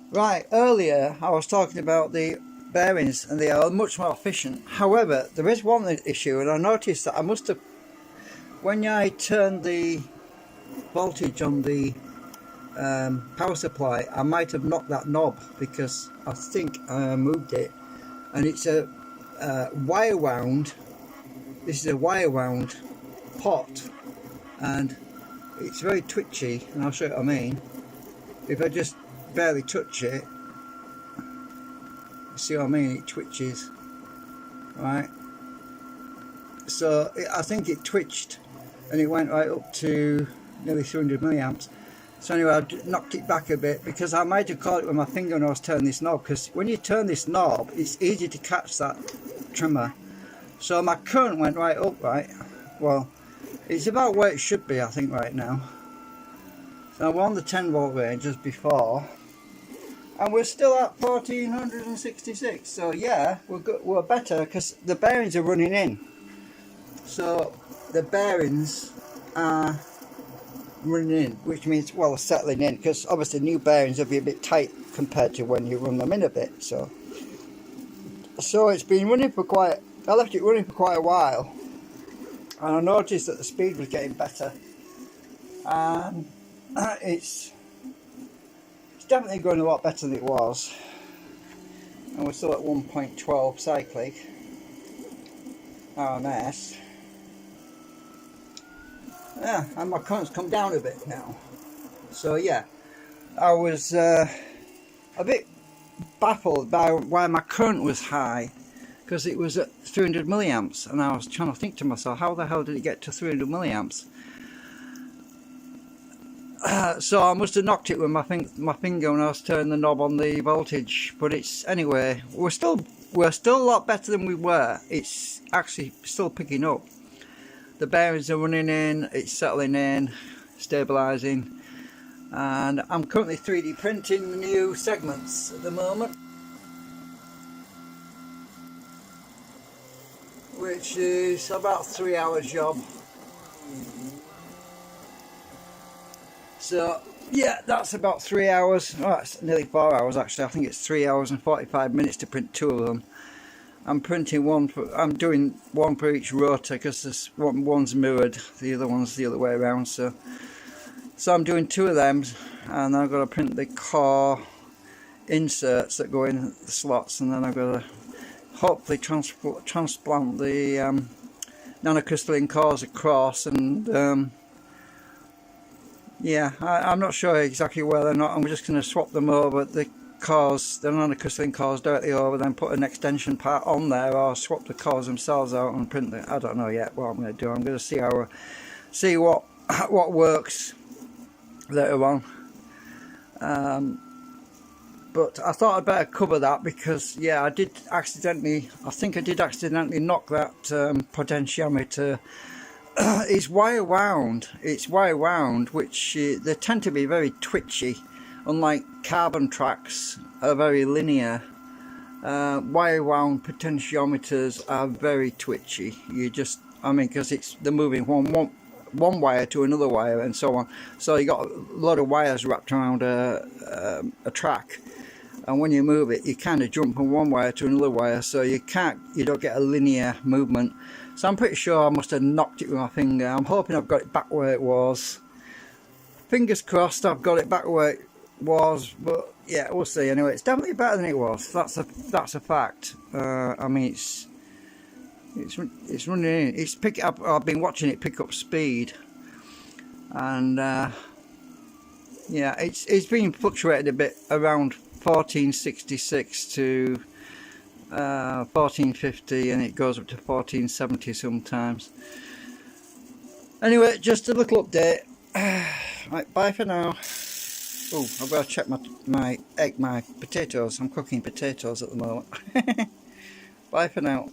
Right, earlier I was talking about the bearings and they are much more efficient. However, there is one issue, and I noticed that I must have, when I turned the voltage on the power supply, I might have knocked that knob because I think I moved it, and it's a wire wound. This is a wire wound pot, and it's very twitchy, and I'll show you what I mean. If I just barely touch it, see what I mean, it twitches, right? So I think it twitched and it went right up to nearly 300 milliamps. So anyway, I knocked it back a bit because I might have caught it with my finger when I was turning this knob, because when you turn this knob it's easy to catch that trimmer. So my current went right up, right? Well, it's about where it should be, I think, right now. So we're on the 10 volt range as before, and we're still at 1466. So yeah, we're better because the bearings are running in. So the bearings are running in, which means, well, settling in, because obviously new bearings will be a bit tight compared to when you run them in a bit. So it's been running for I left it running for quite a while, and I noticed that the speed was getting better, and it's definitely going a lot better than it was, and we're still at 1.12 cyclic RMS. Yeah, and my current's come down a bit now. So yeah, I was a bit baffled by why my current was high, because it was at 300 milliamps, and I was trying to think to myself, how the hell did it get to 300 milliamps? So I must have knocked it with my finger when I was turning the knob on the voltage. But it's, anyway, we're still a lot better than we were. It's actually still picking up. The bearings are running in, it's settling in, stabilising, and I'm currently 3D printing the new segments at the moment, which is about 3 hours job. So yeah, that's about 3 hours. Oh, that's nearly 4 hours actually. I think it's 3 hours and 45 minutes to print two of them. I'm printing one I'm doing one for each rotor, because this one's mirrored, the other one's the other way around. So I'm doing two of them, and I've got to print the core inserts that go in the slots, and then I've got to hopefully transplant the nanocrystalline cores across, and yeah, I'm not sure exactly whether or not I'm just going to swap them over, the nanocrystalline cores directly over, then put an extension part on there, or swap the cores themselves out and print them. I don't know yet what I'm going to do. I'm going to see what works later on. But I thought I'd better cover that, because yeah, I think I did accidentally knock that potentiometer. It's wire wound, which they tend to be very twitchy. Unlike carbon tracks are very linear, wire wound potentiometers are very twitchy. Because they're moving one wire to another wire and so on. So you got a lot of wires wrapped around a track, and when you move it, you kind of jump from one wire to another wire, so you don't get a linear movement. So I'm pretty sure I must have knocked it with my finger. I'm hoping I've got it back where it was. Fingers crossed I've got it back where it was, but yeah, we'll see. Anyway, it's definitely better than it was. That's a fact. I mean, it's running in. It's picking up. I've been watching it pick up speed, and yeah, it's been fluctuated a bit around 1466 to 1450, and it goes up to 1470 sometimes. Anyway, just a little update. Right, bye for now. Oh, I've got to check my potatoes. I'm cooking potatoes at the moment. Bye for now.